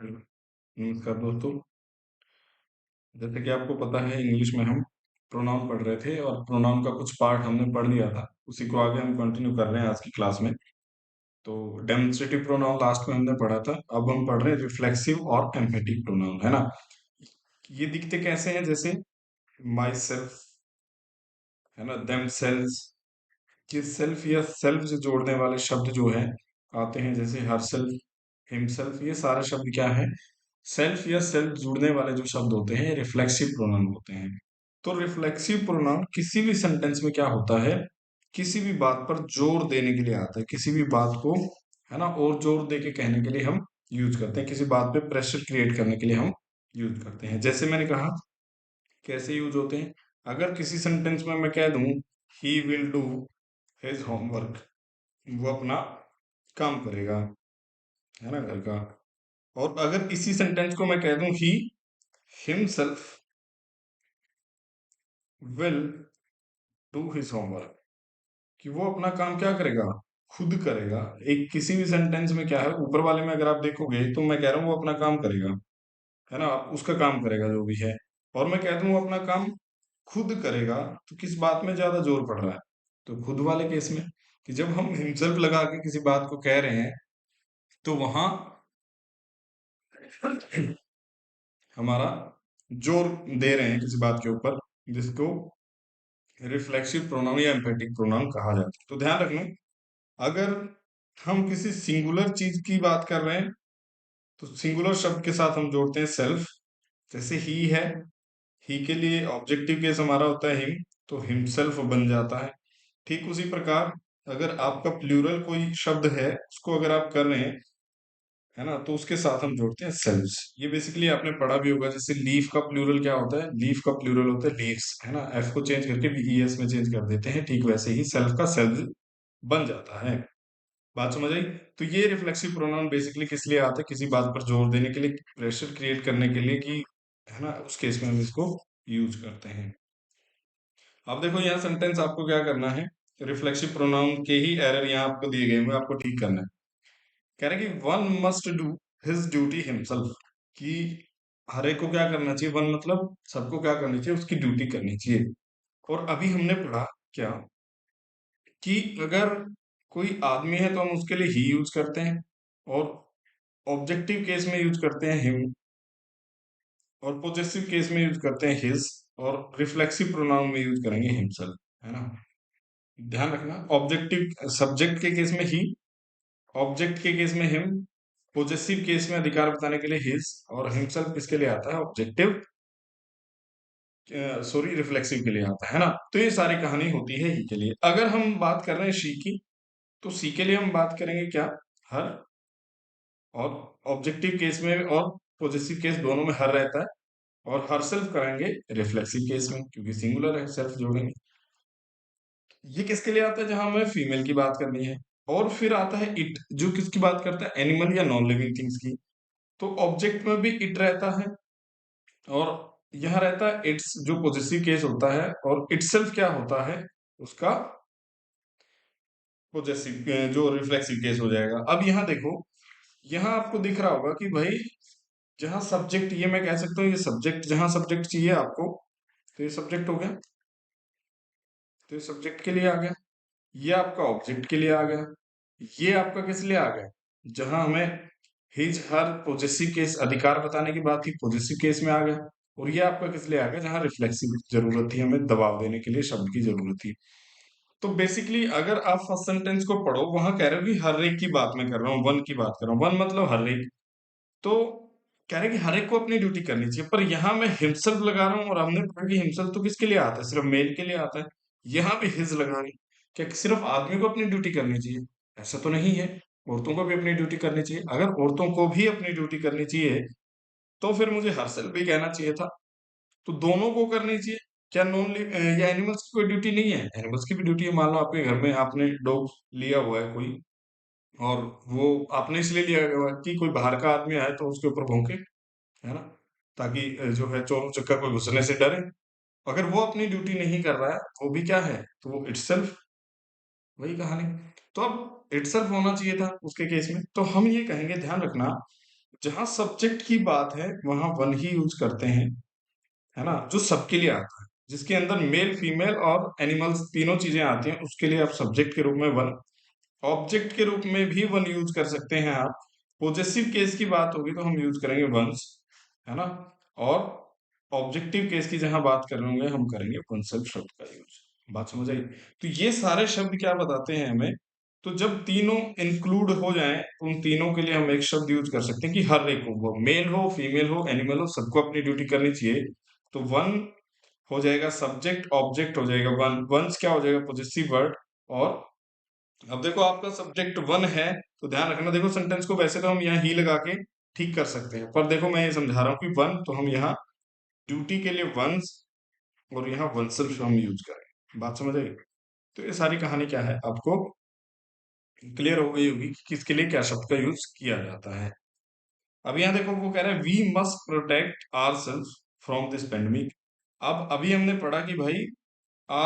Hello, नमस्कार दोस्तों। जैसे कि आपको पता है इंग्लिश में हम प्रोनाउन पढ़ रहे थे और प्रोनाउन का कुछ पार्ट हमने पढ़ लिया था। उसी को आगे हम कंटिन्यू कर रहे हैं आज की क्लास में। तो डेमोन्स्ट्रेटिव प्रोनाउन लास्ट में हमने पढ़ा था, अब हम पढ़ रहे हैं रिफ्लेक्सिव और एम्फेटिक प्रोनाउन, है ना। ये दिखते कैसे हैं? जैसे माई सेल्फ, है ना, देम सेल्स। ये सेल्फ या सेल्फ से जोड़ने वाले शब्द जो है आते हैं, जैसे हर सेल्फ, हिमसेल्फ, ये सारे शब्द क्या है? सेल्फ या सेल्फ जुड़ने वाले जो शब्द होते हैं रिफ्लेक्सिव प्रोनाउन होते हैं। तो रिफ्लेक्सिव प्रोनाउन किसी भी सेंटेंस में क्या होता है, किसी भी बात पर जोर देने के लिए आता है, किसी भी बात को, है ना, और जोर दे के कहने के लिए हम यूज करते हैं, किसी बात पे प्रेशर क्रिएट करने के लिए हम यूज करते हैं। जैसे मैंने कहा कैसे यूज होते हैं। अगर किसी सेंटेंस में मैं कह दूं he will do his homework, वो अपना काम करेगा, है ना, घर का। और अगर इसी सेंटेंस को मैं कह दूं he himself will do his homework, कि वो अपना काम क्या करेगा, खुद करेगा। एक किसी भी सेंटेंस में क्या है, ऊपर वाले में अगर आप देखोगे तो मैं कह रहा हूँ वो अपना काम करेगा, है ना, उसका काम करेगा जो भी है। और मैं कहता हूँ वो अपना काम खुद करेगा, तो किस बात में ज्यादा जोर पड़ रहा है? तो खुद वाले केस में, कि जब हम हिमसेल्फ लगा के किसी बात को कह रहे हैं तो वहां हमारा जोर दे रहे हैं किसी बात के ऊपर, जिसको रिफ्लेक्सिव प्रोनाउन या एम्फेटिक प्रोनाउन कहा जाता है। तो ध्यान रखना, अगर हम किसी सिंगुलर चीज की बात कर रहे हैं तो सिंगुलर शब्द के साथ हम जोड़ते हैं सेल्फ। जैसे ही है, ही के लिए ऑब्जेक्टिव केस हमारा होता है हिम, तो हिमसेल्फ बन जाता है। ठीक उसी प्रकार अगर आपका प्लूरल कोई शब्द है, उसको अगर आप कर रहे हैं, है ना, तो उसके साथ हम जोड़ते हैं सेल्व्स। ये बेसिकली आपने पढ़ा भी होगा। जैसे लीफ का प्लूरल क्या होता है? लीफ का प्लूरल होता है लीव्स, है ना, एफ को चेंज करके वीईएस में चेंज कर देते हैं। ठीक वैसे ही सेल्फ का सेल्व बन जाता है। बात समझ आई? तो ये रिफ्लेक्सिव प्रोनाउन बेसिकली किस लिए आता है? किसी बात पर जोर देने के लिए, प्रेशर क्रिएट करने के लिए, कि, है ना, उस केस में हम इसको यूज करते हैं। अब देखो यहाँ सेंटेंस आपको क्या करना है, रिफ्लेक्सिव प्रोनाउन के ही एरर यहाँ आपको दिए गए हैं, आपको ठीक करना है। कह रहे कि one must do his duty himself, कि हर एक को क्या करना चाहिए, वन मतलब सबको क्या करनी चाहिए, उसकी ड्यूटी करनी चाहिए। और अभी हमने पढ़ा क्या, कि अगर कोई आदमी है तो हम उसके लिए ही यूज करते हैं, और ऑब्जेक्टिव केस में यूज करते हैं हिम, और पोजेसिव केस में यूज करते हैं हिज, और रिफ्लेक्सिव प्रोनाउन में यूज करेंगे हिमसेल्फ, है ना। ध्यान रखना, ऑब्जेक्टिव सब्जेक्ट के केस में ही, ऑब्जेक्ट के केस में हिम, पोजेसिव केस में अधिकार बताने के लिए हिज, और हिमसेल्फ किसके लिए आता है? ऑब्जेक्टिव, सॉरी, रिफ्लेक्सिव के लिए आता है ना। तो ये सारी कहानी होती है ही के लिए। अगर हम बात कर रहे हैं शी की, तो सी के लिए हम बात करेंगे क्या? हर। और ऑब्जेक्टिव केस में और पॉजिटिव केस दोनों में हर रहता है। और हर सेल्फ करेंगे रिफ्लेक्सिव केस में, क्योंकि सिंगुलर है, सेल्फ जोड़ेंगे। ये किसके लिए आता है? जहां हमें फीमेल की बात करनी है। और फिर आता है इट, जो किसकी बात करता है? एनिमल या नॉन लिविंग थिंग्स की। तो ऑब्जेक्ट में भी इट रहता है, और यह रहता है इट्स, जो पॉजिटिव केस होता है। और इटसेल्फ क्या होता है? उसका पॉजिटिव, जो रिफ्लेक्सिव केस हो जाएगा। अब यहाँ देखो, यहाँ आपको दिख रहा होगा कि भाई जहां सब्जेक्ट, ये मैं कह सकता हूँ ये सब्जेक्ट, जहां सब्जेक्ट चाहिए आपको, तो ये सब्जेक्ट हो गया, तो ये सब्जेक्ट के लिए आ गया। ये आपका ऑब्जेक्ट के लिए आ गया। ये आपका किस लिए आ गया? जहां हमें हिज हर पॉजेसिव केस अधिकार बताने की बात थी, पॉजेसिव केस में आ गया। और ये आपका किस लिए आ गया? जहां रिफ्लेक्सिव जरूरत थी, हमें दबाव देने के लिए शब्द की जरूरत थी। तो बेसिकली अगर आप फर्स्ट सेंटेंस को पढ़ो, वहां कह रहे हो कि हर एक की बात मैं कर रहा हूँ, वन की बात कर रहा हूँ, वन मतलब हर एक। तो कह रहे हैं कि हर एक को अपनी ड्यूटी करनी चाहिए, पर यहाँ मैं हिमसेल्फ लगा रहा हूँ, और हमने पढ़ा कि हिमसेल्फ तो किसके लिए आता है? सिर्फ मेल के लिए आता है। यहाँ पे हिज लगा रही, क्या सिर्फ आदमी को अपनी ड्यूटी करनी चाहिए? ऐसा तो नहीं है, औरतों को भी अपनी ड्यूटी करनी चाहिए। अगर औरतों को भी अपनी ड्यूटी करनी चाहिए, तो फिर मुझे हर सेल्फ भी कहना चाहिए था। तो दोनों को करनी चाहिए। क्या नॉन या एनिमल्स की कोई ड्यूटी नहीं है? एनिमल्स की भी ड्यूटी है। मान लो आपके घर में आपने डॉग लिया हुआ है कोई, और वो आपने इसलिए लिया हुआ है कि कोई बाहर का आदमी आए तो उसके ऊपर भौंके, है ना, ताकि जो है चोर उचक्का कोई घुसने से डरे। अगर वो अपनी ड्यूटी नहीं कर रहा है, वो भी क्या है? तो वो इटसेल्फ, वही कहानी। तो अब इटसेल्फ होना चाहिए था उसके केस में। तो हम ये कहेंगे, ध्यान रखना, जहां सब्जेक्ट की बात है वहां वन ही यूज करते हैं, है ना, जो सबके लिए आता है, जिसके अंदर मेल फीमेल और एनिमल्स तीनों चीजें आती हैं, उसके लिए आप सब्जेक्ट के रूप में वन। ऑब्जेक्ट के रूप में भी वन यूज कर सकते हैं आप। पोजेसिव केस की बात होगी तो हम यूज करेंगे वंस, है ना। और ऑब्जेक्टिव केस की जहां बात करेंगे हम करेंगे वंसल शब्द का यूज। बात समझ आई? तो ये सारे शब्द क्या बताते हैं हमें, तो जब तीनों इंक्लूड हो जाएं तो उन तीनों के लिए हम एक शब्द यूज कर सकते हैं कि हर एक को, वो मेल हो फीमेल हो एनिमल हो, सबको अपनी ड्यूटी करनी चाहिए। तो वन हो जाएगा सब्जेक्ट, ऑब्जेक्ट हो जाएगा वन, वंस क्या हो जाएगा पॉजिटिव वर्ड। और अब देखो आपका सब्जेक्ट वन है, तो ध्यान रखना, देखो सेंटेंस को वैसे तो हम यहाँ ही लगा के ठीक कर सकते हैं, पर देखो मैं ये समझा रहा हूँ कि वन तो हम यहाँ ड्यूटी के लिए वंस, और यहाँ वंसल हम यूज करें। बात समझ आई? तो ये सारी कहानी क्या है आपको क्लियर हो गई होगी कि किसके लिए क्या शब्द का यूज किया जाता है। अब यहाँ देखो वो कह रहा है we must protect our self from this pandemic. अब अभी हमने पढ़ा कि भाई आ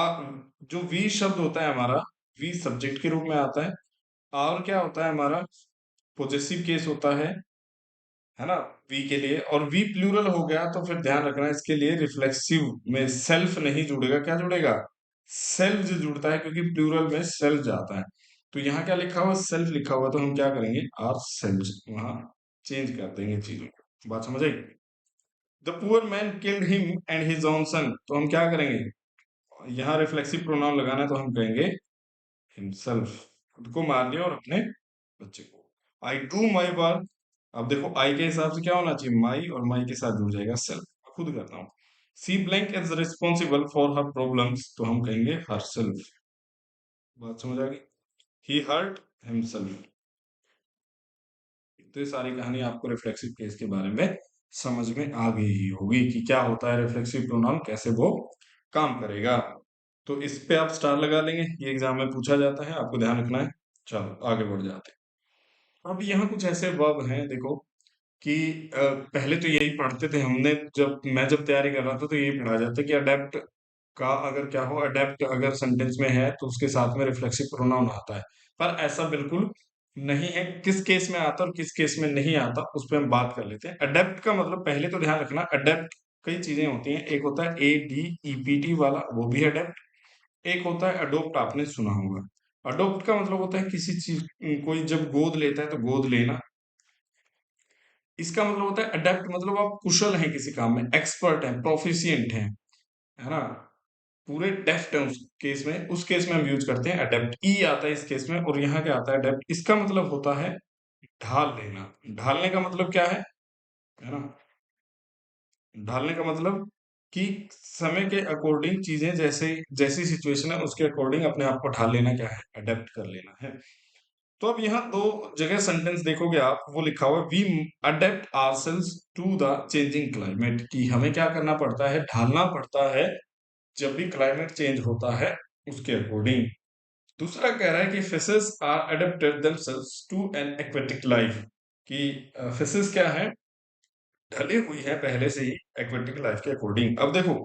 जो वी शब्द होता है हमारा, वी सब्जेक्ट के रूप में आता है, और क्या होता है हमारा पोजेसिव केस होता है ना, वी के लिए, और वी प्लूरल हो गया तो फिर ध्यान रखना इसके लिए रिफ्लेक्सिव में सेल्फ नहीं जुड़ेगा, क्या जुड़ेगा, सेल्फ जुड़ता है, क्योंकि प्लूरल में सेल्फ जाता है। तो यहाँ क्या लिखा हुआ, सेल्फ लिखा हुआ, तो हम क्या करेंगे आर सेल्फ वहां चेंज कर देंगे चीजों को। बात समझ आई? The poor man killed him and his own son, तो हम क्या करेंगे, यहाँ रिफ्लेक्सिव प्रोनाउन लगाना है तो हम कहेंगे हिमसेल्फ, खुद को मान लिया और अपने बच्चे को। आई डू माई वर्क, अब देखो आई के हिसाब से क्या होना चाहिए, माई, और माई के साथ जुड़ जाएगा सेल्फ, खुद करता हूँ। She blank is responsible for her problems, तो हम कहेंगे हर सेल्फ। बात समझ आ गई? He hurt himself. तो ये सारी कहानी आपको रिफ्लेक्सिव केस के बारे में समझ में आ गई ही होगी कि क्या होता है रिफ्लेक्सिव प्रोनाउन, कैसे वो काम करेगा। तो इस पे आप स्टार लगा लेंगे, ये एग्जाम में पूछा जाता है, आपको ध्यान रखना है। चलो आगे बढ़ जाते हैं। अब यहाँ कुछ ऐसे वर्ब हैं देखो कि पहले तो यही पढ़ते थे हमने, जब मैं तैयारी कर रहा था तो यही पढ़ा जाता है कि अडेप्ट का अगर क्या हो, अडेप्ट अगर सेंटेंस में है तो उसके साथ में रिफ्लेक्सिव प्रोनाउन आता है। पर ऐसा बिल्कुल नहीं है, किस केस में आता है और किस केस में नहीं आता उस पर हम बात कर लेते हैं। अडेप्ट का मतलब पहले तो ध्यान रखना, अडेप्ट कई चीजें होती हैं, एक होता है ADEPT वाला, वो भी अडेप्ट। एक होता है अडोप्ट, आपने सुना होगा। अडोप्ट का मतलब होता है किसी चीज, कोई जब गोद लेता है तो गोद लेना। इसका मतलब होता है अडेप्ट, मतलब आप कुशल हैं किसी काम में, एक्सपर्ट हैं, प्रोफिशिएंट हैं, है ना, पूरे डेफ्ट है उस केस में, उस केस में हम यूज करते हैं अडेप्ट। ई आता है इस केस में, और यहाँ क्या आता है अडेप्ट, इसका मतलब होता है ढाल लेना। ढालने का मतलब क्या है ना, ढालने का मतलब कि समय के अकॉर्डिंग चीजें जैसे जैसी सिचुएशन है उसके अकॉर्डिंग अपने आप को ढाल लेना, क्या है, अडेप्ट कर लेना है। तो अब यहाँ दो जगह सेंटेंस देखोगे आप, वो लिखा हुआ है we adapt ourselves to the changing climate, कि हमें क्या करना पड़ता है, ढालना पड़ता है जब भी क्लाइमेट चेंज होता है उसके अकॉर्डिंग। दूसरा कह रहा है कि fishes are adapted themselves to an aquatic life, कि फिशेस क्या है, ढली हुई है पहले से ही एक्वेटिक लाइफ के अकॉर्डिंग। अब देखो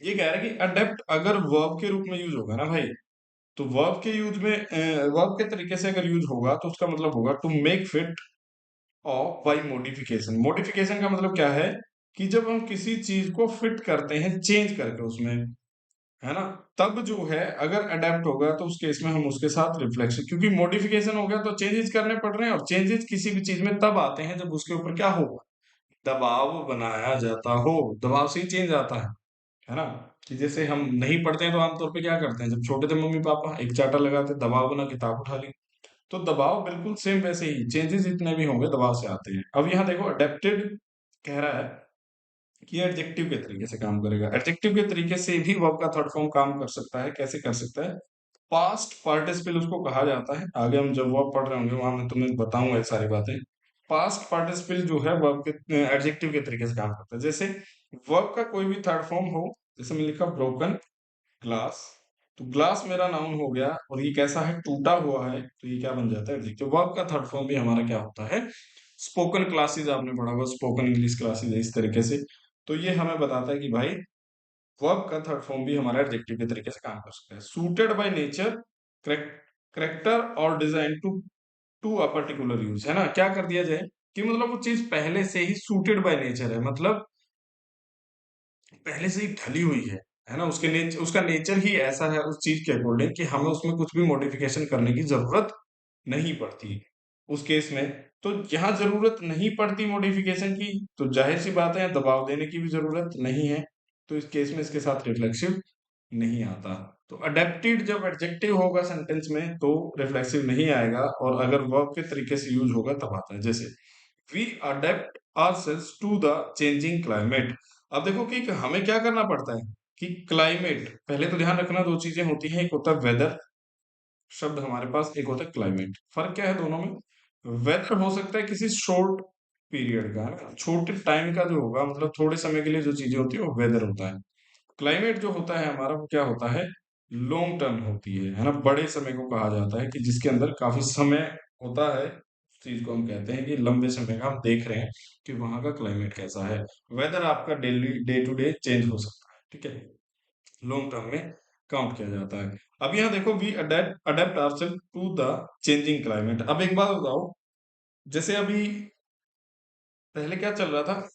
ये कह रहा है कि अडेप्ट अगर वर्ब के रूप में यूज होगा ना भाई, तो वर्ब के यूज में, वर्ब के तरीके से अगर यूज होगा तो उसका मतलब होगा टू मेक फिट और बाई मॉडिफिकेशन। मॉडिफिकेशन का मतलब क्या है, कि जब हम किसी चीज को फिट करते हैं चेंज करके उसमें, है ना, तब जो है अगर अडेप्ट होगा तो उस केस में हम उसके साथ रिफ्लेक्शन, क्योंकि मॉडिफिकेशन हो गया तो चेंजेस करने पड़ रहे हैं, और चेंजेस किसी भी चीज में तब आते हैं जब उसके ऊपर क्या हो, दबाव बनाया जाता हो, दबाव से ही चेंज आता है ना। कि जैसे हम नहीं पढ़ते हैं तो आमतौर पे क्या करते हैं, जब छोटे थे मम्मी पापा एक चाटा लगाते, दबाव बना, किताब उठा ली। तो दबाव बिल्कुल सेम वैसे ही, चेंजेस जितने भी होंगे दबाव से आते हैं। अब यहाँ देखो अडेप्टेड कह रहा है कि एडजेक्टिव के तरीके से काम करेगा। एडजेक्टिव के तरीके से भी वर्ब का थर्ड फॉर्म काम कर सकता है, कैसे कर सकता है, पास्ट पार्टिसिपल उसको कहा जाता है। आगे हम जब वर्ब पढ़ रहे होंगे वहां मैं तुम्हें बताऊंगा ये सारी बातें। पास्ट पार्टिसिपल जो है वर्ब के एडजेक्टिव के तरीके से काम करता है। जैसे वर्ब का कोई भी थर्ड फॉर्म हो, जैसे मैं लिखा ब्रोकन ग्लास, तो ग्लास मेरा नाउन हो गया, और ये कैसा है, टूटा हुआ है, तो ये क्या बन जाता है एडजेक्टिव। वर्ब का थर्ड फॉर्म भी हमारा क्या होता है, स्पोकन क्लासेस, आपने पढ़ा होगा स्पोकन इंग्लिश क्लासेस है इस तरीके से। तो ये हमें बताता है कि भाई वर्ब का थर्ड फॉर्म भी हमारा एडजेक्टिव के तरीके से काम कर सकता है। सूटेड बाय नेचर, करेक्टर और design to to a particular use, है ना, क्या कर दिया जाए, कि मतलब वो चीज पहले से ही सूटेड बाय नेचर है, मतलब पहले से ही ढली हुई है ना, उसके नेचर, उसका नेचर ही ऐसा है उस चीज के अकॉर्डिंग कि हमें उसमें कुछ भी मॉडिफिकेशन करने की जरूरत नहीं पड़ती उस केस में। तो यहाँ जरूरत नहीं पड़ती मॉडिफिकेशन की, तो जाहिर सी बात है दबाव देने की भी जरूरत नहीं है, तो इस केस में इसके साथ रिफ्लेक्सिव नहीं आता। तो अडेप्टेड जब एडजेक्टिव होगा सेंटेंस में तो रिफ्लेक्सिव नहीं आएगा, और अगर वर्ब के तरीके से यूज होगा तब आता है। जैसे we adapt ourselves to the changing climate. अब देखो कि हमें क्या करना पड़ता है कि क्लाइमेट, पहले तो ध्यान रखना दो चीजें होती हैं, एक होता है वेदर शब्द हमारे पास, एक होता है क्लाइमेट। फर्क क्या है दोनों में? वेदर हो सकता है किसी शॉर्ट पीरियड का, है ना, छोटे टाइम का जो होगा, मतलब थोड़े समय के लिए जो चीजें होती है वो वेदर होता है। क्लाइमेट जो होता है हमारा वो क्या होता है? लॉन्ग टर्म होती है ना, बड़े समय को कहा जाता है कि जिसके अंदर काफी समय होता है, उस चीज को हम कहते हैं कि लंबे समय का हम देख रहे हैं कि वहां का क्लाइमेट कैसा है। वेदर आपका daily day to day change हो सकता है, ठीक है, लॉन्ग टर्म में काउंट किया जाता है। अब यहाँ देखो we adapt adapt ourself to the changing climate. अब एक बात बताओ, जैसे अभी पहले क्या चल रहा था,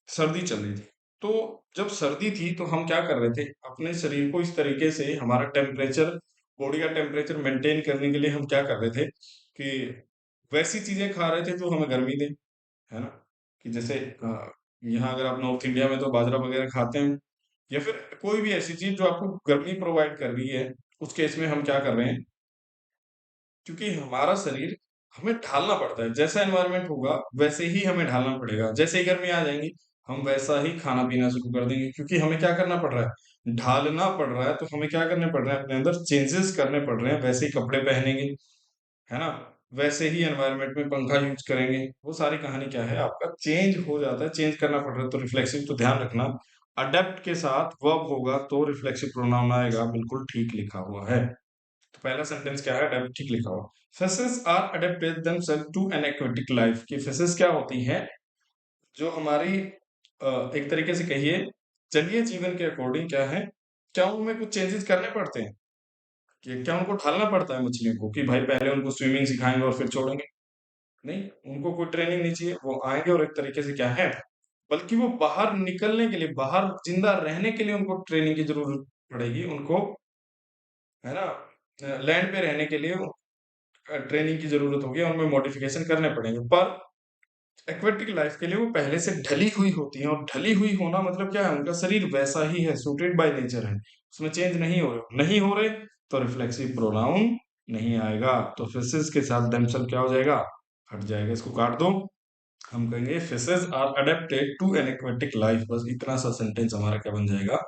सर्दी चल रही थी, तो जब सर्दी थी तो हम क्या कर रहे थे, अपने शरीर को इस तरीके से हमारा टेम्परेचर, बॉडी का टेम्परेचर मेंटेन करने के लिए हम क्या कर रहे थे कि वैसी चीजें खा रहे थे जो हमें गर्मी दे, है ना, कि जैसे यहाँ अगर आप नॉर्थ इंडिया में तो बाजरा वगैरह खाते हैं, या फिर कोई भी ऐसी चीज जो आपको गर्मी प्रोवाइड कर रही है, उस केस में हम क्या कर रहे हैं, क्योंकि हमारा शरीर, हमें ढालना पड़ता है, जैसा एनवायरनमेंट होगा वैसे ही हमें ढालना पड़ेगा। जैसे ही गर्मी आ जाएंगी हम वैसा ही खाना पीना शुरू कर देंगे, क्योंकि हमें क्या करना पड़ रहा है, ढालना पड़ रहा है, तो हमें क्या करने पड़ रहे हैं, अपने अंदर चेंजेस करने पड़ रहे हैं, वैसे ही कपड़े पहनेंगे, है ना, वैसे ही एनवायरनमेंट में पंखा यूज करेंगे, वो सारी कहानी क्या है, आपका चेंज हो जाता है, चेंज करना पड़ रहा है, तो रिफ्लेक्सिव, तो ध्यान रखना अडेप्ट के साथ वर्ब होगा तो रिफ्लेक्सिव प्रोनाउन आएगा, बिल्कुल ठीक लिखा हुआ है। तो पहला सेंटेंस क्या है, अडेप्ट ठीक लिखा हुआ। Fishes are adapted themself to an aquatic life, की फिशेस क्या होती हैं, जो हमारी एक तरीके से कहिए जलीय जीवन के अकॉर्डिंग क्या है, क्या उनमें कुछ चेंजेस करने पड़ते हैं, कि क्या उनको ढालना पड़ता है मछलियों को, कि भाई पहले उनको स्विमिंग सिखाएंगे और फिर छोड़ेंगे? नहीं, उनको कोई ट्रेनिंग नहीं चाहिए, वो आएंगे और एक तरीके से क्या है, बल्कि वो बाहर निकलने के लिए, बाहर जिंदा रहने के लिए उनको ट्रेनिंग की जरूरत पड़ेगी उनको, है ना, लैंड पे रहने के लिए ट्रेनिंग की जरूरत होगी, उनमें मॉडिफिकेशन करने पड़ेंगे, पर एक्वेटिक लाइफ के लिए वो पहले से ढली हुई होती है, और ढली हुई होना मतलब क्या है, उनका शरीर वैसा ही है, सूटेड बाय नेचर है, उसमें चेंज नहीं हो रहे, नहीं हो रहे, तो रिफ्लेक्सिव प्रोनाउन नहीं आएगा, तो फिशेस के साथ देमसेल्फ क्या हो जाएगा, हट जाएगा, इसको काट दो। हम कहेंगे fishes are adapted to an aquatic life, बस इतना सा सेंटेंस हमारा क्या बन जाएगा,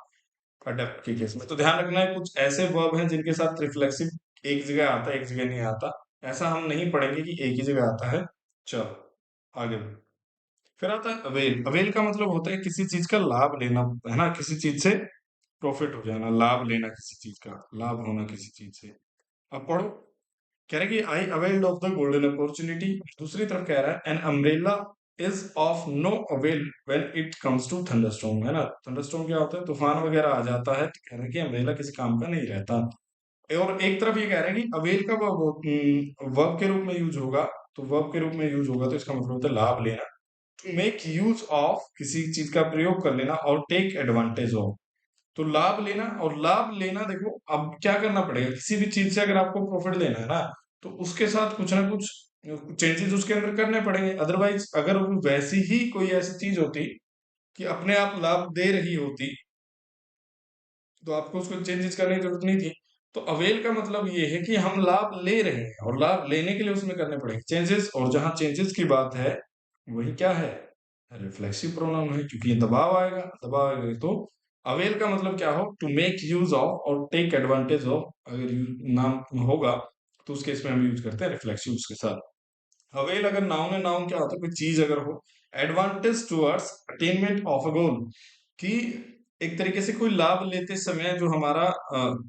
अडेप्ट के केस में। तो ध्यान रखना है कुछ ऐसे वर्ब हैं जिनके साथ रिफ्लेक्सिव एक जगह आता है एक जगह नहीं आता, ऐसा हम नहीं पढ़ेंगे कि एक ही जगह आता है। चलो आगे। फिर आता है अवेल। अवेल का मतलब होता है किसी चीज का लाभ लेना, है ना, किसी चीज से प्रॉफिट हो जाना, लाभ लेना, किसी चीज का लाभ होना किसी चीज से। अब पढ़ो, कह रहा है कि I availed of the golden opportunity. दूसरी तरफ कह रहा है an umbrella is of no avail when it comes to thunderstorm, है ना, थंडरस्टॉर्म क्या होता है, तूफान वगैरह आ जाता है, तो कह रहा है कि अम्ब्रेला किसी काम का नहीं रहता। और एक तरफ ये कह रहे हैं कि अवेल का वर्ब के रूप में यूज होगा, तो वर्ब के रूप में यूज होगा तो इसका मतलब होता है लाभ लेना, टू मेक यूज ऑफ, किसी चीज का प्रयोग कर लेना, और टेक एडवांटेज ऑफ, तो लाभ लेना और लाभ लेना। देखो अब क्या करना पड़ेगा, किसी भी चीज से अगर आपको प्रॉफिट लेना है ना, तो उसके साथ कुछ ना कुछ चेंजेस उसके अंदर करने पड़ेंगे, अदरवाइज अगर वो वैसी ही कोई ऐसी चीज होती कि अपने आप लाभ दे रही होती, तो आपको उसको चेंजेस करने की जरूरत नहीं थी। तो अवेल का मतलब ये है कि हम लाभ ले रहे हैं, और लाभ लेने के लिए उसमें करने पड़ेंगे चेंजेस, और जहां चेंजेस की बात है वही क्या है, रिफ्लेक्सिव प्रोनाउन है, क्योंकि ये दबाव आएगा, दबाव आएगा तो अवेल का मतलब क्या हो, टू मेक यूज ऑफ और टेक एडवांटेज ऑफ, अगर नाम होगा तो उसके इसमें हम यूज करते हैं रिफ्लेक्सिव के साथ। अवेल अगर नाउन है, नाउन क्या होता है, कोई चीज अगर हो, advantage towards attainment of a goal, कि एक तरीके से कोई लाभ लेते समय जो हमारा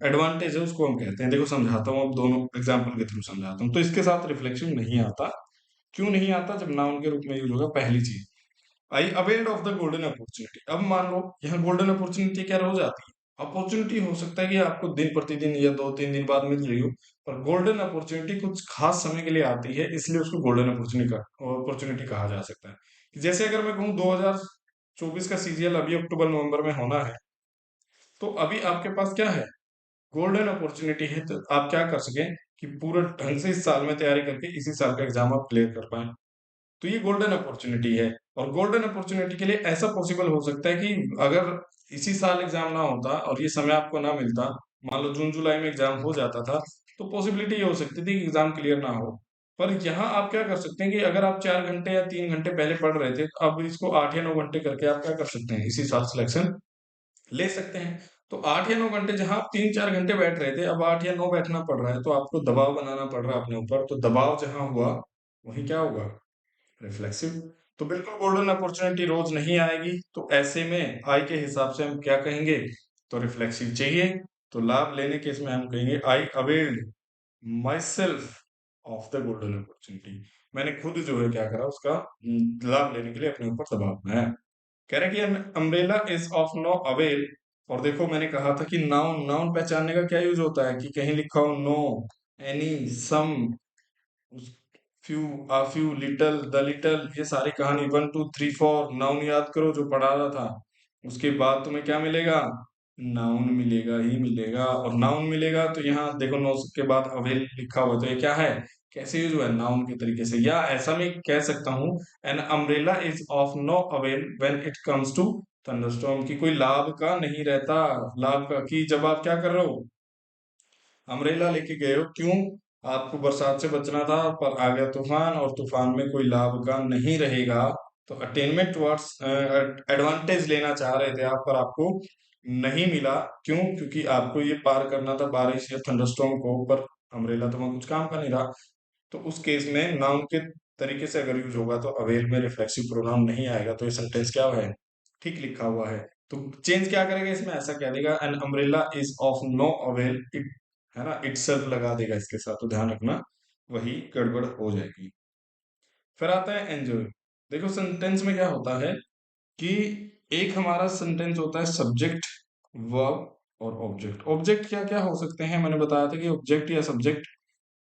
एडवांटेज है उसको हम कहते हैं। देखो समझाता हूँ, अब दोनों एग्जांपल के थ्रू समझाता हूँ। तो इसके साथ रिफ्लेक्शन नहीं आता, क्यों नहीं आता, जब नाउन के रूप में यूज होगा, पहली चीज, I availed of the golden opportunity. अब मान लो यहाँ गोल्डन अपॉर्चुनिटी क्या हो जाती है, अपॉर्चुनिटी हो सकता है कि आपको दिन प्रतिदिन या 2-3 दिन बाद मिल रही हो, और गोल्डन अपॉर्चुनिटी कुछ खास समय के लिए आती है, इसलिए उसको गोल्डन अपॉर्चुनिटी कहा जा सकता है। कि जैसे अगर मैं कहूँ 2024 का सीजीएल अभी अक्टूबर नवंबर में होना है, तो अभी आपके पास क्या है, गोल्डन अपॉर्चुनिटी है, तो आप क्या कर सकें कि पूरे ढंग से इस साल में तैयारी करके इसी साल का एग्जाम आप क्लियर कर पाए। तो ये गोल्डन अपॉर्चुनिटी है। और गोल्डन अपॉर्चुनिटी के लिए ऐसा पॉसिबल हो सकता है कि अगर इसी साल एग्जाम ना होता और ये समय आपको ना मिलता, मान लो जून जुलाई में एग्जाम हो जाता था, तो पॉसिबिलिटी ये हो सकती थी कि एग्जाम क्लियर ना हो। पर यहाँ आप क्या कर सकते हैं कि अगर आप 4 घंटे या 3 घंटे पहले पढ़ रहे थे, तो अब इसको 8 या 9 घंटे करके आप क्या कर सकते हैं, इसी साल सिलेक्शन ले सकते हैं। तो 8 या 9 घंटे जहां आप 3-4 घंटे बैठ रहे थे, अब 8 या 9 बैठना पड़ रहा है, तो आपको दबाव बनाना पड़ रहा है अपने ऊपर। तो दबाव जहां हुआ, वहीं क्या होगा, रिफ्लेक्सिव। तो बिल्कुल गोल्डन अपॉर्चुनिटी रोज नहीं आएगी, तो ऐसे में आई के हिसाब से हम क्या कहेंगे, तो रिफ्लेक्सिव चाहिए। तो लाभ लेने के इसमें हम कहेंगे I availed myself of the golden opportunity. मैंने खुद जो है क्या करा, उसका लाभ लेने के लिए अपने ऊपर दबाव बनाया। कह रहा है कि umbrella is of no avail. और देखो मैंने कहा था कि नाउन नाउन पहचानने का क्या यूज होता है, कि कहीं लिखा हो no, any, some, few, a few, little, the little, ये सारी कहानी 1 2 3 4 नाउन याद करो जो पढ़ा रहा था। उसके बाद तुम्हें क्या मिलेगा, नाउन मिलेगा ही मिलेगा। और नाउन मिलेगा तो यहाँ देखो नो के बाद अवेल लिखा हुआ है, तो ये क्या है, कैसे यूज हुआ है, नाउन के तरीके से। या ऐसा मैं कह सकता हूँ, an umbrella is of no avail when it comes to thunderstorm, की कोई लाभ का नहीं रहता। लाभ का, कि जब आप क्या कर रहे हो, अमरेला लेके गए हो, क्यों, आपको बरसात से बचना था, पर आ गया तूफान, और तूफान में कोई लाभ का नहीं रहेगा। तो अटेनमेंट टुवर्ड्स एडवांटेज लेना चाह रहे थे आप, पर आपको नहीं मिला। क्यों, क्योंकि आपको ये पार करना था बारिश या थंडरस्टॉर्म को, पर अमरेला तो वहां कुछ काम का नहीं रहा। तो उस केस में नाउन के तरीके से अगर यूज होगा, तो अवेल में रिफ्लेक्सिव प्रोनाउन नहीं आएगा। तो ये सेंटेंस क्या है, ठीक लिखा हुआ है। तो चेंज क्या करेगा इसमें, ऐसा कह देगा an umbrella is of no avail, it, है ना, इटसेल्फ लगा देगा इसके साथ, तो ध्यान रखना, वही गड़बड़ हो जाएगी। फिर आता है एंजॉय। देखो सेंटेंस में क्या होता है कि एक हमारा सेंटेंस होता है सब्जेक्ट, वर्ब और ऑब्जेक्ट। ऑब्जेक्ट क्या क्या हो सकते हैं, मैंने बताया था कि ऑब्जेक्ट या सब्जेक्ट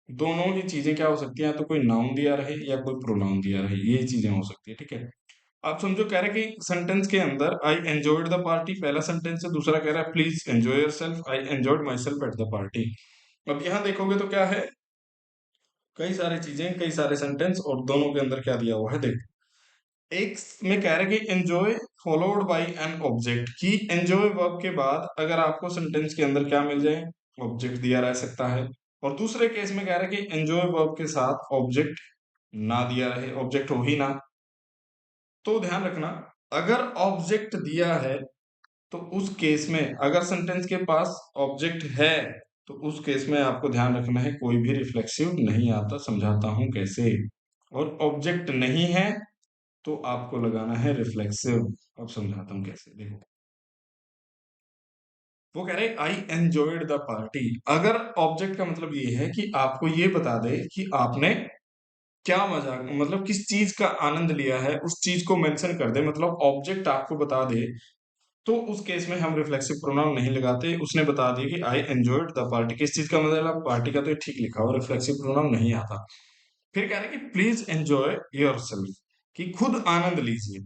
दोनों ही चीजें क्या हो सकती हैं, या तो कोई नाउन दिया रहे या कोई प्रोनाउन दिया रहे, ये चीजें हो सकती है, ठीक है। आप समझो, कह रहे हैं कि सेंटेंस के अंदर आई एंजॉयड द पार्टी, पहला सेंटेंस है, दूसरा कह रहा है please enjoy yourself, I enjoyed my self at the party. अब यहाँ देखोगे तो क्या है, कई सारी चीजें, कई सारे सेंटेंस, और दोनों के अंदर क्या दिया हुआ है, देख। एक में कह रहे हैं कि enjoy followed by an object, की एंजॉय वर्ब के बाद अगर आपको सेंटेंस के अंदर क्या मिल जाए, ऑब्जेक्ट दिया रह सकता है। और दूसरे केस में कह रहे हैं कि एंजॉय वर्ब के साथ ऑब्जेक्ट ना दिया रहे, ऑब्जेक्ट हो ही ना। तो ध्यान रखना, अगर ऑब्जेक्ट दिया है, तो उस केस में अगर सेंटेंस के पास ऑब्जेक्ट है, तो उस केस में आपको ध्यान रखना है कोई भी रिफ्लेक्सिव नहीं आता। समझाता हूं कैसे। और ऑब्जेक्ट नहीं है, तो आपको लगाना है रिफ्लेक्सिव। अब समझाता हूं कैसे, देखो। वो कह रहे आई एंजॉयड द पार्टी। अगर ऑब्जेक्ट का मतलब ये है कि आपको ये बता दे कि आपने क्या मजा, मतलब किस चीज का आनंद लिया है, उस चीज को मेंशन कर दे, मतलब ऑब्जेक्ट आपको बता दे, तो उस केस में हम रिफ्लेक्सिव प्रोनाउन नहीं लगाते। उसने बता दिया कि आई एंजॉयड द पार्टी, किस चीज का मतलब, पार्टी का, तो ये ठीक लिखा हुआ, रिफ्लेक्सिव प्रोनाउन नहीं आता। फिर कह रहे हैं कि प्लीज एंजॉय योर सेल्फ, कि खुद आनंद लीजिए।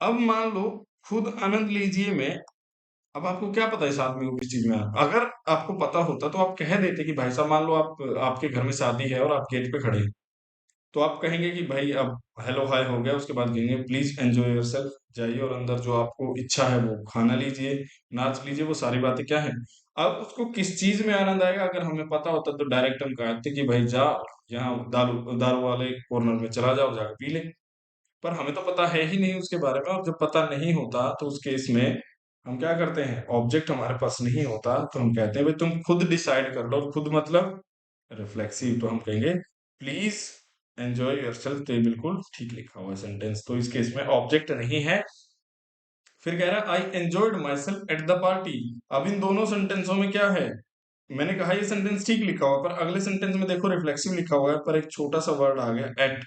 अब मान लो खुद आनंद लीजिए में, अब आपको क्या पता इस आदमी को किस चीज में अगर आपको पता होता तो आप कह देते कि भाई साहब, मान लो आप, आपके घर में शादी है और आप गेट पे खड़े हैं, तो आप कहेंगे कि भाई अब हेलो हाय हो गया, उसके बाद कहेंगे प्लीज एंजॉय योरसेल्फ, जाइए और अंदर जो आपको इच्छा है वो खाना लीजिए, नाच लीजिए, वो सारी बातें क्या है। अब उसको किस चीज में आनंद आएगा, अगर हमें पता होता तो डायरेक्ट हम कहते कि भाई जा, यहाँ दारू दारू वाले कॉर्नर में चला जाओ, जाकर पी ले। पर हमें तो पता है ही नहीं उसके बारे में, और जब पता नहीं होता तो उस केस में हम क्या करते हैं, ऑब्जेक्ट हमारे पास नहीं होता, तो हम कहते हैं भाई तुम खुद डिसाइड कर लो। खुद मतलब रिफ्लेक्सिव, तो हम कहेंगे प्लीज एंजॉय योरसेल्फ। तो ये बिल्कुल ठीक लिखा हुआ है सेंटेंस, तो इस केस में ऑब्जेक्ट नहीं है। फिर कह रहा है I enjoyed my self at the party. अब इन दोनों सेंटेंसों में क्या है, मैंने कहा ये सेंटेंस ठीक लिखा हुआ, पर अगले सेंटेंस में देखो रिफ्लेक्सिव लिखा हुआ है, पर एक छोटा सा वर्ड आ गया एट।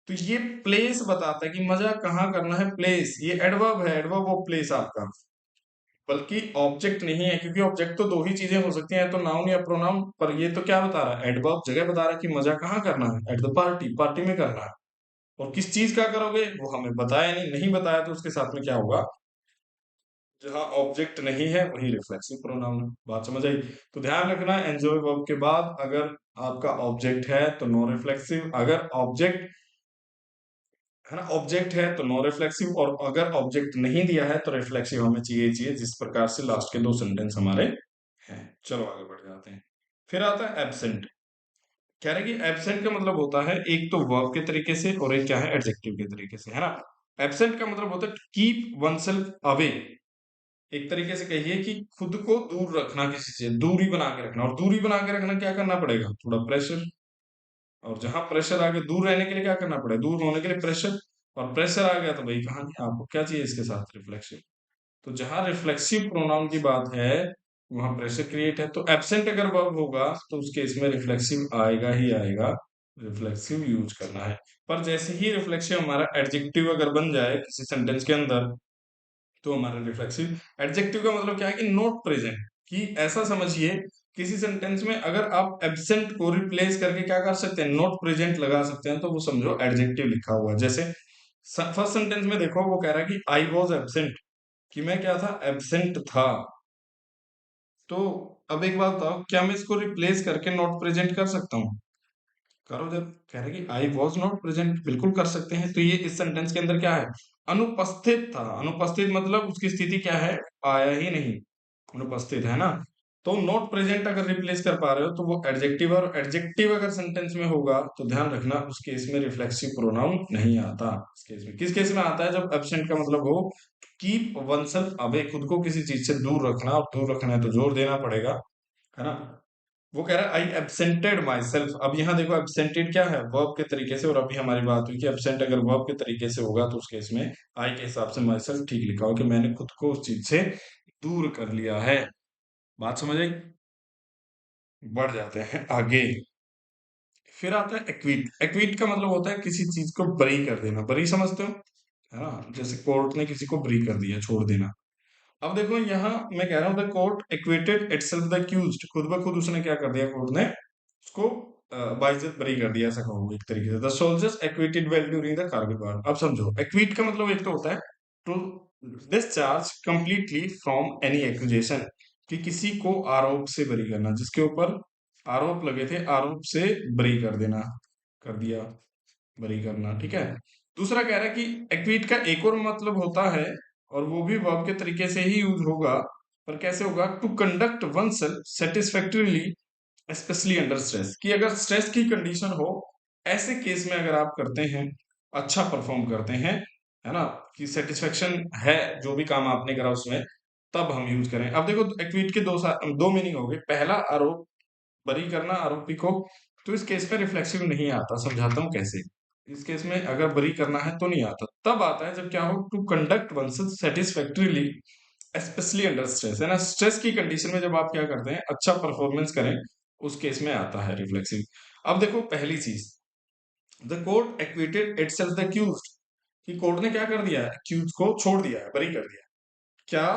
तो ये प्लेस बताता है कि मजा कहाँ करना है, प्लेस, ये एडवर्ब है, एडवर्ब ऑफ प्लेस आपका। बल्कि ऑब्जेक्ट नहीं है, क्योंकि ऑब्जेक्ट तो दो ही चीजें हो सकती हैं, तो नाउन या प्रोनाउन। पर ये तो क्या बता रहा है, एडवर्ब जगह बता रहा है कि मजा कहाँ करना है, एट द पार्टी, पार्टी में करना है। और किस चीज का करोगे वो हमें बताया नहीं, नहीं बताया तो उसके साथ में क्या होगा, जहां ऑब्जेक्ट नहीं है वही रिफ्लेक्सिव प्रोनाउन है। बात समझ आई? तो ध्यान रखना, एंजॉय वर्ब के बाद अगर आपका ऑब्जेक्ट है तो नो रिफ्लेक्सिव, अगर ऑब्जेक्ट है ना, ऑब्जेक्ट है तो नो रिफ्लेक्सिव, और अगर ऑब्जेक्ट नहीं दिया है तो रिफ्लेक्सिव हमें चाहिए चाहिए, जिस प्रकार से लास्ट के दो सेंटेंस हमारे हैं। चलो आगे बढ़ जाते हैं। फिर आता है एब्सेंट। कह रहे कि एब्सेंट का मतलब होता है एक तो वर्ब के तरीके से और एक क्या है, एडजेक्टिव के तरीके से, है ना। एब्सेंट का मतलब होता है कीप वन सेल्फ अवे। एक तरीके से कहिए कि खुद को दूर रखना, किसी से दूरी बना के रखना, और दूरी बना के रखना क्या करना पड़ेगा, थोड़ा प्रेशर। और जहां प्रेशर आ गया, दूर रहने के लिए क्या करना पड़ेगा, दूर होने के लिए प्रेशर। और प्रेशर आ गया तो भाई कहानी, आपको क्या चाहिए इसके साथ, रिफ्लेक्सिव। तो जहां रिफ्लेक्सिव प्रोनाउन की बात है वहां प्रेशर क्रिएट है, तो एब्सेंट अगर वर्ब होगा तो उस केस में रिफ्लेक्सिव आएगा ही आएगा, रिफ्लेक्सिव यूज करना है। पर जैसे ही रिफ्लेक्सिव हमारा एडजेक्टिव अगर बन जाए किसी सेंटेंस के अंदर, तो हमारा रिफ्लेक्सिव। एडजेक्टिव का मतलब क्या है कि नॉट प्रेजेंट, कि ऐसा समझिए किसी सेंटेंस में अगर आप एब्सेंट को रिप्लेस करके क्या कर सकते हैं, नॉट प्रेजेंट लगा सकते हैं, तो वो समझो एडजेक्टिव लिखा हुआ है। जैसे फर्स्ट सेंटेंस में देखो, वो कह रहा है कि आई वॉज एब्सेंट, कि मैं क्या था, एब्सेंट था। तो अब एक बात बताओ, क्या मैं इसको रिप्लेस करके नॉट प्रेजेंट कर सकता हूँ? करो। जब कह रहे कि आई वॉज नॉट प्रेजेंट, बिल्कुल कर सकते हैं। तो ये इस सेंटेंस के अंदर क्या है, अनुपस्थित था। अनुपस्थित मतलब उसकी स्थिति क्या है, आया ही नहीं, अनुपस्थित है ना। तो नॉट प्रेजेंट अगर रिप्लेस कर पा रहे हो तो वो एडजेक्टिव है, और एडजेक्टिव अगर सेंटेंस में होगा तो ध्यान रखना उस केस में रिफ्लेक्सिव प्रोनाउन नहीं आता। इस केस में किस केस में आता है, जब एब्सेंट का मतलब हो कीप वनसेल्फ अवे, खुद को किसी चीज से दूर रखना, और दूर रखना है तो जोर देना पड़ेगा, है ना। वो कह रहा है आई एब्सेंटेड माई सेल्फ। अब यहाँ देखो एब्सेंटेड क्या है, वर्ब के तरीके से, और अभी हमारी बात हुई कि एब्सेंट अगर वर्ब के तरीके से होगा तो उस केस में आई के हिसाब से माई सेल्फ ठीक लिखा हो, कि मैंने खुद को उस चीज से दूर कर लिया है। बात समझ आई? बढ़ जाते हैं आगे। फिर आता है एक्वीट। एक्वीट का मतलब होता है किसी चीज को बरी कर देना। बरी समझते हो, है ना, जैसे कोर्ट ने किसी को बरी कर दिया, छोड़ देना। अब देखो यहाँ मैं कह रहा हूँ the court acquitted itself the accused, खुद ब खुद उसने क्या कर दिया, कोर्ट ने उसको बाइज्जत बरी कर दिया, ऐसा कहूंगा एक तरीके से। The soldiers acquitted well during the Kargil war. अब समझो, एक्विट का मतलब एक तो होता है to discharge completely from any accusation, कि किसी को आरोप से बरी करना, जिसके ऊपर आरोप लगे थे, आरोप से बरी कर देना, कर दिया, बरी करना, ठीक है। दूसरा कह रहा है कि एक्विट का एक और मतलब होता है, और वो भी वर्ब के तरीके से ही यूज होगा, पर कैसे होगा, to conduct oneself satisfactorily specially under stress, कि अगर स्ट्रेस की कंडीशन हो, ऐसे केस में अगर आप करते हैं, अच्छा परफॉर्म करते हैं, है ना, कि सेटिस्फेक्शन है जो भी काम आपने करा उसमें, तब हम यूज करें। अब देखो एक्विट के दो मीनिंग हो गए। पहला, आरोप, बरी करना आरोपी को, तो इस केस में रिफ्लेक्सिव नहीं आता, समझाता हूं कैसे। इस केस में अगर बरी करना है तो नहीं आता, तब आता है जब क्या हो, to conduct oneself satisfactorily specially under stress, है ना, स्ट्रेस की कंडीशन में जब आप क्या करते हैं, अच्छा परफॉर्मेंस करें, उस केस में आता है रिफ्लेक्सिव। अब देखो पहली चीज, the court acquitted itself the accused, कि कोर्ट ने क्या कर दिया है, अक्यूज को छोड़ दिया है, बरी कर दिया। क्या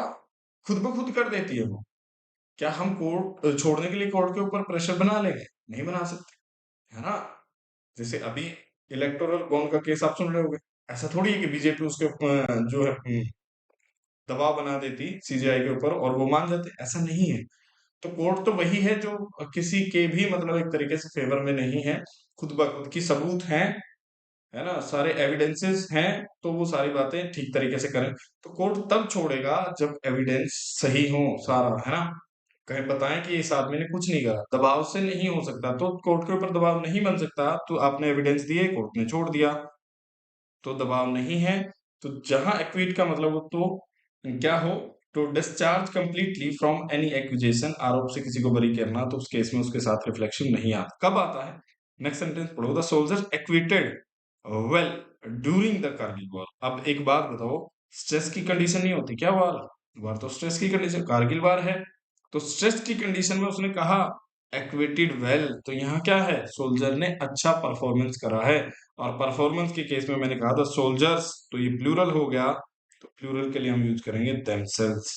खुद ब खुद कर देती है वो? क्या हम कोर्ट छोड़ने के लिए कोर्ट के ऊपर प्रेशर बना लेंगे? नहीं बना सकते, है ना। जैसे अभी इलेक्टोरल बॉन्ड का केस आप सुन रहे होगे, ऐसा थोड़ी है कि बीजेपी उसके जो है दबाव बना देती सीजीआई के ऊपर और वो मान जाते, ऐसा नहीं है। तो कोर्ट तो वही है जो किसी के भी मतलब एक तरीके से फेवर में नहीं है, खुद ब खुद की सबूत हैं, है ना, सारे एविडेंसेस हैं, तो वो सारी बातें ठीक तरीके से करें। तो कोर्ट तब छोड़ेगा जब एविडेंस सही हो सारा, है ना। कहीं बताएं कि इस आदमी ने कुछ नहीं करा, दबाव से नहीं हो सकता, तो कोर्ट के ऊपर दबाव नहीं बन सकता, तो आपने एविडेंस दिए, कोर्ट ने छोड़ दिया, तो दबाव नहीं है। तो जहां एक्विट का मतलब हो तो क्या हो, to discharge completely from any accusation, आरोप से किसी को बरी करना, तो उस केस में उसके साथ रिफ्लेक्शन नहीं आता। कब आता है, नेक्स्ट सेंटेंस पढ़ो, the soldiers acquitted well during the Kargil war. अब एक बात बताओ, स्ट्रेस की कंडीशन नहीं होती क्या वार, वार तो स्ट्रेस की कंडीशन, कारगिल वार है, तो स्ट्रेस की कंडीशन में उसने कहा एक्विटेड वेल, तो यहाँ क्या है, सोल्जर ने अच्छा परफॉर्मेंस करा है। और परफॉर्मेंस के केस में मैंने कहा था सोल्जर्स, तो ये प्लूरल हो गया, तो प्लूरल के लिए हम यूज करेंगे themselves।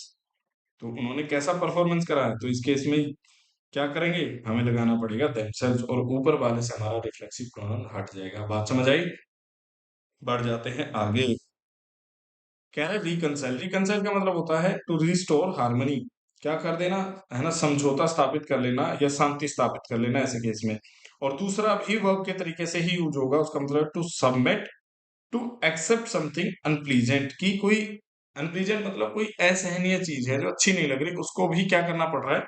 तो उन्होंने कैसा परफॉर्मेंस करा है, तो इस केस में क्या करेंगे, हमें लगाना पड़ेगा themselves, और ऊपर वाले से हमारा रिफ्लेक्सिव प्रोनाउन हट जाएगा। बात समझ आई? बढ़ जाते हैं आगे। कह रहे रिकंसाइल, रिकंसाइल का मतलब होता है टू रिस्टोर हार्मनी, क्या कर देना, है ना, समझौता स्थापित कर लेना या शांति स्थापित कर लेना ऐसे केस में। और दूसरा भी वर्ब के तरीके से ही यूज होगा, उसका मतलब to submit, to accept something unpleasant, की कोई अनप्लीजेंट मतलब कोई असहनीय चीज है जो अच्छी नहीं लग रही, उसको भी क्या करना पड़ रहा है,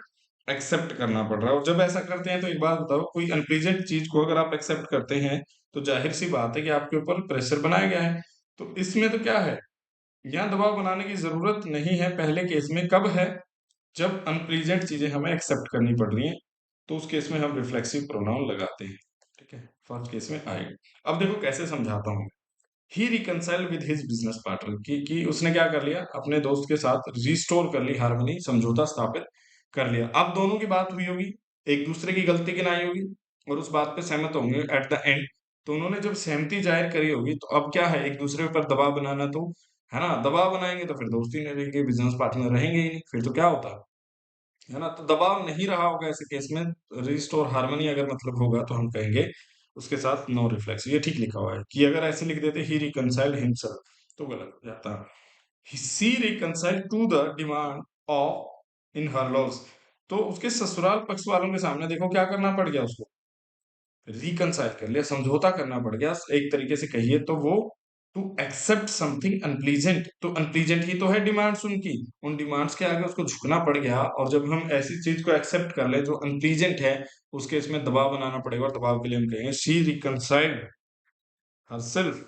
एक्सेप्ट करना पड़ रहा है। और जब ऐसा करते हैं तो एक बात बताओ, कोई अनप्लीजेंट चीज को अगर आप एक्सेप्ट करते हैं तो जाहिर सी बात है कि आपके ऊपर प्रेशर बनाया गया है। तो इसमें तो क्या है, यहाँ दबाव बनाने की जरूरत नहीं है पहले केस में। कब है, जब अनप्लीजेंट चीजें हमें एक्सेप्ट करनी पड़ रही हैं, तो उस केस में हम रिफ्लेक्सिव प्रोनाउन लगाते हैं। ठीक है, फर्स्ट केस में आएगा। अब देखो कैसे समझाता हूँ। He reconcile with his business partner, कि उसने क्या कर लिया, अपने दोस्त के साथ रिस्टोर कर ली हार्मनी, समझौता स्थापित कर लिया। अब दोनों की बात हुई होगी, एक दूसरे की गलती गिनाई होगी, और उस बात पे सहमत होंगे एट द एंड। तो उन्होंने जब सहमति जाहिर करी होगी, तो अब क्या है, एक दूसरे पर दबाव बनाना, तो है ना, दबाव बनाएंगे तो फिर दोस्ती नहीं रहेगी, बिजनेस पार्टनर रहेंगे ही नहीं, फिर तो क्या होता है ना। तो दबाव नहीं रहा होगा ऐसे केस में, रिस्टोर हार्मनी अगर मतलब होगा तो हम कहेंगे उसके साथ नो रिफ्लेक्स। ये ठीक लिखा हुआ है, कि अगर ऐसे लिख देते ही रिकंसाइल हिमसेल्फ तो गलत हो जाता। She reconcile to the demand of in her laws, तो उसके ससुराल पक्ष वालों के सामने देखो क्या करना पड़ गया उसको, रिकंसाइल कर लिया, समझौता करना पड़ गया एक तरीके से कहिए तो वो, टू एक्सेप्ट समथिंग अनप्लीजेंट, तो अनप्लीजेंट ही तो है डिमांड्स उनकी, उन डिमांड्स के आगे उसको झुकना पड़ गया। और जब हम ऐसी चीज को एक्सेप्ट कर ले जो अनप्लीजेंट है, उसके इसमें दबाव बनाना पड़ेगा, और दबाव के लिए हम कहेंगे she reconciled herself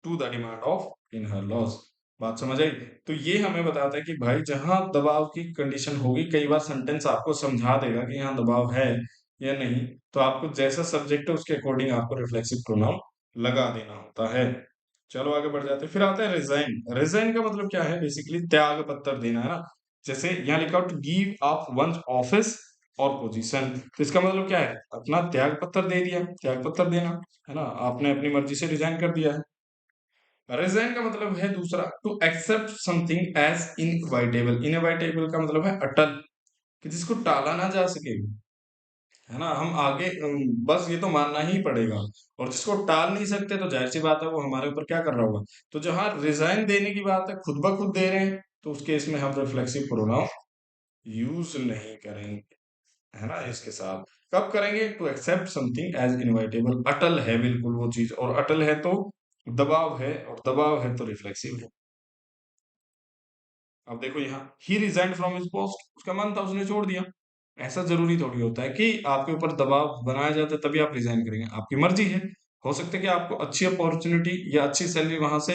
to the demand of in her laws. बात समझ आई? तो ये हमें बताता है कि भाई जहां दबाव की कंडीशन होगी, कई बार सेंटेंस आपको समझा देगा कि यहाँ दबाव है या नहीं, तो आपको जैसा सब्जेक्ट है उसके अकॉर्डिंग आपको रिफ्लेक्सिव प्रोनाउन लगा देना होता है। चलो आगे बढ़ जाते हैं। फिर आता है रिजाइन। रिजाइन का मतलब क्या है, बेसिकली त्याग पत्र देना, है ना। जैसे यहाँ लिखा to give up one office और पोजीशन, तो इसका मतलब क्या है, अपना त्याग पत्र दे दिया, त्याग पत्र देना, है ना, आपने अपनी मर्जी से रिजाइन कर दिया है। रिजाइन का मतलब है दूसरा, to accept something as inevitable. Inevitable का मतलब है अटल, कि जिसको टाला ना जा सके, है ना, हम आगे बस ये तो मानना ही पड़ेगा। और जिसको टाल नहीं सकते तो जाहिर सी बात है वो हमारे ऊपर क्या कर रहा होगा। तो जहां रिजाइन देने की बात है, खुद ब खुद दे रहे हैं, तो उस केस में हम रिफ्लेक्सिव प्रोनाउन यूज नहीं करेंगे, है ना, इसके साथ। कब करेंगे, to accept something as inevitable, अटल है बिल्कुल वो चीज, और अटल है तो दबाव है, और दबाव है तो रिफ्लेक्सिव है। अब देखो यहाँ, ही रिजाइंड फ्रॉम हिज पोस्ट, उसका मन था उसने छोड़ दिया। ऐसा जरूरी थोड़ी होता है कि आपके ऊपर दबाव बनाया जाता है तभी आप रिजाइन करेंगे, आपकी मर्जी है। हो सकता है कि आपको अच्छी अपॉर्चुनिटी या अच्छी सैलरी वहां से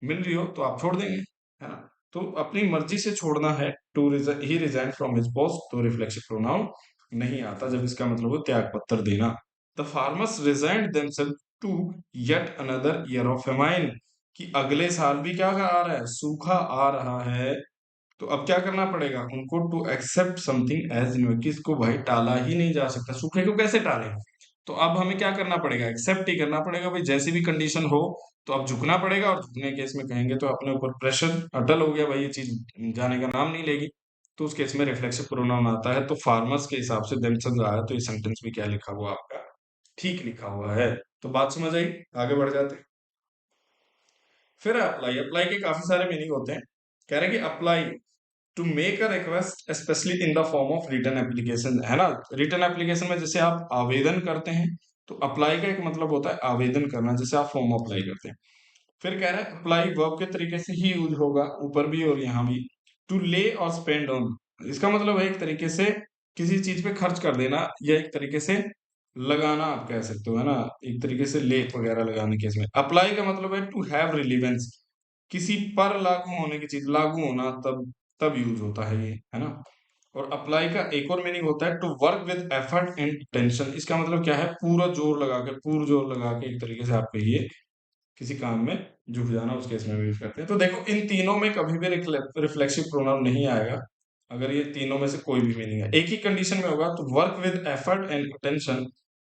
मिल रही हो तो आप छोड़ देंगे, है ना। तो अपनी मर्जी से छोड़ना है, to he resign from his post, तो रिफ्लेक्सिव प्रोनाउन नहीं आता जब इसका मतलब हो त्याग पत्र देना। The farmers resigned themself to yet another year of famine, कि अगले साल भी क्या आ रहा है, सूखा आ रहा है। तो अब क्या करना पड़ेगा उनको, to accept something as in, कि इसको भाई टाला ही नहीं जा सकता, सूखे को कैसे टालें। तो अब हमें क्या करना पड़ेगा, एक्सेप्ट ही करना पड़ेगा भाई, जैसी भी कंडीशन हो तो अब झुकना पड़ेगा। और झुकने केस में कहेंगे तो अपने ऊपर प्रेशर अटल हो गया भाई, ये चीज जाने का नाम नहीं लेगी, तो उस केस में रिफ्लेक्सिव प्रोनाउन आता है। तो फार्मर्स के हिसाब से देमसेल्व्स आया, तो ये सेंटेंस भी क्या लिखा हुआ आपका, ठीक लिखा हुआ है। तो बात समझ आई, आगे बढ़ जाते हैं। फिर अप्लाई, अप्लाई के काफी सारे मीनिंग होते हैं। कह रहे हैं कि apply to make a request specially in the form of return application, है ना। रिटर्न एप्लीकेशन में जैसे आप आवेदन करते हैं, तो अप्लाई का एक मतलब होता है आवेदन करना, जैसे आप फॉर्म अप्लाई करते हैं। फिर कह रहा है अप्लाई वर्ब के तरीके से ही यूज होगा, ऊपर भी और यहाँ भी। टू ले और स्पेंड ऑन, इसका मतलब है एक तरीके से किसी चीज पे खर्च कर देना, या एक तरीके से लगाना आप कह सकते हो, है ना, एक तरीके से लेप वगैरह लगाने के। इसमें अप्लाई का मतलब है टू हैव रिलीवेंस, किसी पर लागू होने की चीज, लागू होना, तब तब यूज होता है ये, है ना। और अप्लाई का एक और मीनिंग होता है to work with effort and tension, इसका मतलब क्या है, पूरा जोर लगा के, पूरा जोर लगा के एक तरीके से आप कहिए किसी काम में झुक जाना, उस केस में भी यूज करते हैं। तो देखो इन तीनों में कभी भी रिफ्लेक्सिव प्रोनाउन नहीं आएगा, अगर ये तीनों में से कोई भी मीनिंग है। एक ही कंडीशन में होगा, तो work with effort and attention,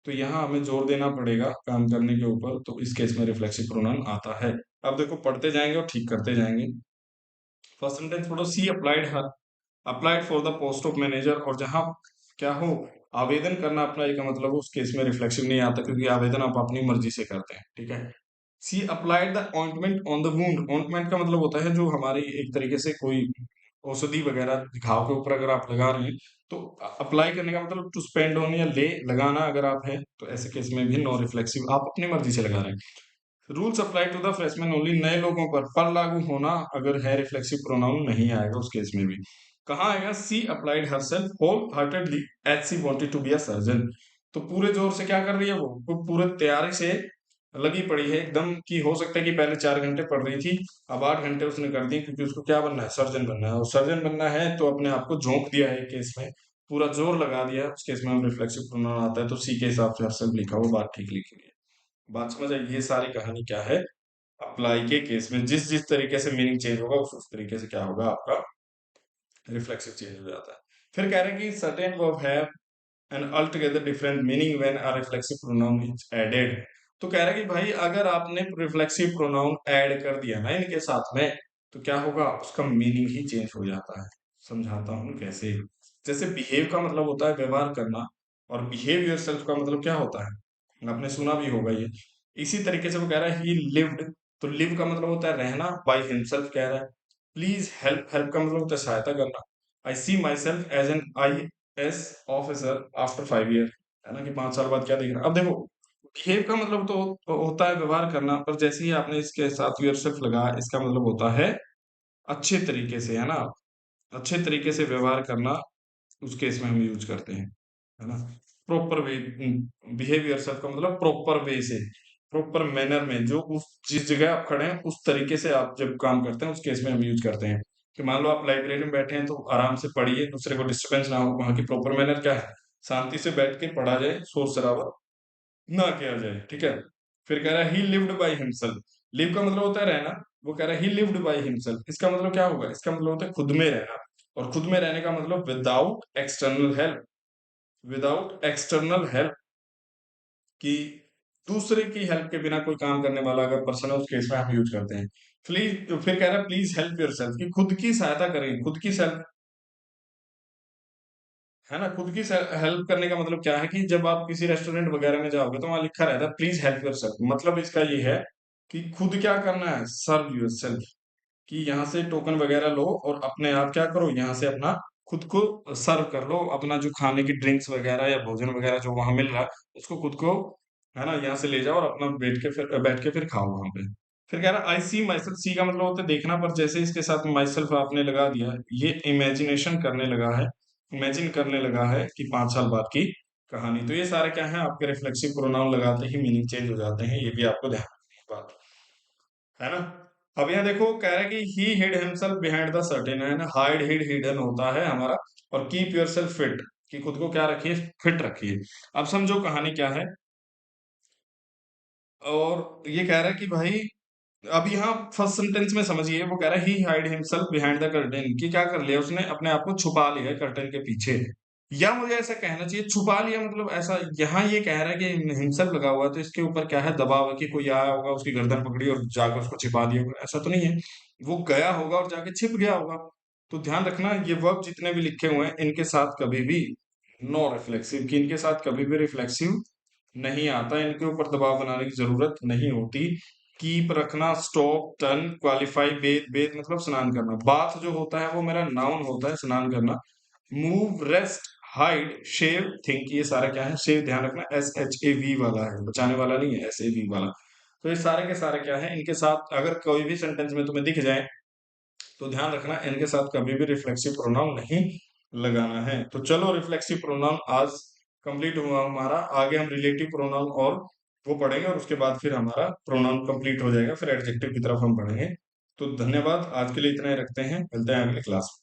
तो यहाँ हमें जोर देना पड़ेगा काम करने के ऊपर, तो इस केस में रिफ्लेक्सिव प्रोनाउन आता है। अब देखो पढ़ते जाएंगे और ठीक करते जाएंगे। फर्स्ट सेंटेंस पढ़ो, she applied her applied for the post of manager, और जहां क्या हो, आवेदन करना अप्लाई का मतलब उस केस में रिफ्लेक्सिव नहीं आता, क्योंकि आवेदन आप अपनी मर्जी से करते हैं, ठीक है। She applied the ointment on the wound, ointment का मतलब होता है जो हमारी एक तरीके से कोई औषधि वगैरह घाव के ऊपर अगर आप लगा रहे हैं, तो अप्लाई करने का मतलब टू स्पेंड ऑन या ले लगाना अगर आप है, तो ऐसे केस में भी नो रिफ्लेक्सिव, आप अपनी मर्जी से लगा रहे हैं। Rules apply to the freshman only, नए लोगों पर लागू होना अगर है, रिफ्लेक्सिव प्रोनाउन नहीं आएगा उस केस में भी। कहाँ आएगा, she applied herself whole heartedly as she wanted to be a surgeon, तो पूरे जोर से क्या कर रही है वो पूरे तैयारी से लगी पड़ी है एकदम, कि हो सकता है कि पहले 4 घंटे पढ़ रही थी, अब 8 घंटे उसने कर दिए, क्योंकि उसको क्या बनना है, सर्जन बनना है, और सर्जन बनना है तो अपने आप को झोंक दिया है केस में, पूरा जोर लगा दिया है, उस केस में हम रिफ्लेक्सिव प्रोनाउन आता है, तो सी के हिसाब से हर्षल लिखा हुआ बात ठीक लिखी गई है। बात समझ आई, ये सारी कहानी क्या है, अप्लाई के केस में जिस जिस तरीके से मीनिंग चेंज होगा उस तरीके से क्या होगा, आपका रिफ्लेक्सिव चेंज हो जाता है। फिर कह रहे हैं कि certain verb have an altogether different meaning when a reflexive pronoun is added, तो कह रहा है कि भाई अगर आपने रिफ्लेक्सिव प्रोनाउन ऐड कर दिया ना इनके साथ में, तो क्या होगा, उसका मीनिंग ही चेंज हो जाता है। समझाता हूँ कैसे। जैसे बिहेव का मतलब होता है व्यवहार करना, और बिहेव योरसेल्फ का मतलब क्या होता है, आपने सुना भी होगा ये। इसी तरीके से वो कह रहा है ही लिव्ड, तो लिव का मतलब होता है रहना, बाय हिमसेल्फ कह रहा है। प्लीज हेल्प, हेल्प का मतलब होता है सहायता करना। I see myself as an IAS officer after 5 year, है ना, कि 5 साल बाद क्या देख रहा है। अब देखो, बिहेव का मतलब तो होता है व्यवहार करना, पर जैसे ही आपने इसके साथ योरसेल्फ लगा, इसका मतलब होता है अच्छे तरीके से, है ना, अच्छे तरीके से व्यवहार करना, उस केस में हम यूज करते हैं, है ना। प्रॉपर वे, बिहेवियर सेल्फ का मतलब प्रॉपर वे से, प्रॉपर मैनर में, जो उस जिस जगह आप खड़े हैं उस तरीके से आप जब काम करते हैं, उस केस में हम यूज करते हैं। कि मान लो आप लाइब्रेरी में बैठे हैं, तो आराम से पढ़िए, दूसरे को डिस्टरबेंस ना हो, वहां की प्रॉपर मैनर क्या है, शांति से बैठ के पढ़ा जाए, शोर शराबा ना किया जाए, ठीक है। फिर कह रहा है ही लिव्ड बाय हिमसेल्फ, लिव का मतलब होता है रहना, वो कह रहा है ही लिव्ड बाय हिमसेल्फ, इसका मतलब क्या होगा, इसका मतलब होता है खुद में रहना, और खुद में रहने का मतलब without external help, without external help, कि दूसरे की हेल्प के बिना कोई काम करने वाला अगर पर्सन है, उस केस में हम यूज करते हैं। प्लीज, तो फिर कह रहा है प्लीज हेल्प योरसेल्फ, कि खुद की सहायता करें, खुद की सेल्फ, है ना, खुद की हेल्प करने का मतलब क्या है, कि जब आप किसी रेस्टोरेंट वगैरह में जाओगे तो वहां लिखा रहता है प्लीज हेल्प योरसेल्फ, मतलब इसका ये है कि खुद क्या करना है, सर्व योरसेल्फ, कि यहाँ से टोकन वगैरह लो और अपने आप क्या करो, यहाँ से अपना खुद को सर्व कर लो, अपना जो खाने की ड्रिंक्स वगैरह या भोजन वगैरह जो वहां मिल रहा है, उसको खुद को, है ना, यहाँ से ले जाओ और अपना बैठ के फिर खाओ वहां पे। फिर कह रहा आई सी माई सेल्फ, सी का मतलब होता है देखना, पर जैसे इसके साथ माई सेल्फ आपने लगा दिया, ये इमेजिनेशन करने लगा है, इमेजिन करने लगा है कि 5 साल बाद की कहानी। तो ये सारे क्या है, आपके रिफ्लेक्सिव प्रोनाउन लगाते ही मीनिंग चेंज हो जाते हैं, ये भी आपको ध्यान रखने की बात है ना। अब यहाँ देखो, कह रहा है कि ही hide himself behind the certain, है ना, हाइड हिड हिडन होता है हमारा, और कीप योरसेल्फ फिट, कि खुद को क्या रखिए, फिट रखिए। अब समझो कहानी क्या है, और ये कह रहा है कि भाई, अब यहाँ फर्स्ट सेंटेंस में समझिए, वो कह रहा है he hide himself behind the curtain, कि क्या कर लिया उसने, अपने आप को छुपा लिया है कर्टेन के पीछे, या मुझे ऐसा कहना चाहिए छुपा लिया, मतलब ऐसा यहाँ ये कह रहा है कि हिमसेल्फ लगा हुआ है, तो इसके ऊपर क्या है, दबाव है, कि कोई आया होगा उसकी गर्दन पकड़ी और जाकर उसको छिपा दिया होगा, ऐसा तो नहीं है, वो गया होगा और जाके छिप गया होगा। तो ध्यान रखना, ये वर्ब जितने भी लिखे हुए हैं इनके साथ कभी भी नो रिफ्लेक्सिव, कि इनके साथ कभी भी रिफ्लेक्सिव नहीं आता, इनके ऊपर दबाव बनाने की जरूरत नहीं होती। कीप रखना, स्टॉप, टर्न, क्वालिफाई, बेद, बेद मतलब स्नान करना, बाथ जो होता है वो मेरा नाउन होता है, स्नान करना। मूव, रेस्ट, हाइड, शेव, थिंक, ये सारे क्या है, शेव ध्यान रखना SHAV वाला है, बचाने वाला नहीं है, SAV वाला। तो ये सारे के सारे क्या है, इनके साथ अगर कोई भी सेंटेंस में तुम्हें दिख जाए, तो ध्यान रखना इनके साथ कभी भी रिफ्लेक्सिव प्रोनाउन नहीं लगाना है। तो चलो, रिफ्लेक्सिव प्रोनाउन आज कंप्लीट हुआ हमारा, आगे हम रिलेटिव प्रोनाउन और वो पढ़ेंगे, और उसके बाद फिर हमारा प्रोनाउन कंप्लीट हो जाएगा, फिर एडजेक्टिव की तरफ हम पढ़ेंगे। तो धन्यवाद, आज के लिए इतना ही रखते हैं, मिलते हैं अगले क्लास में।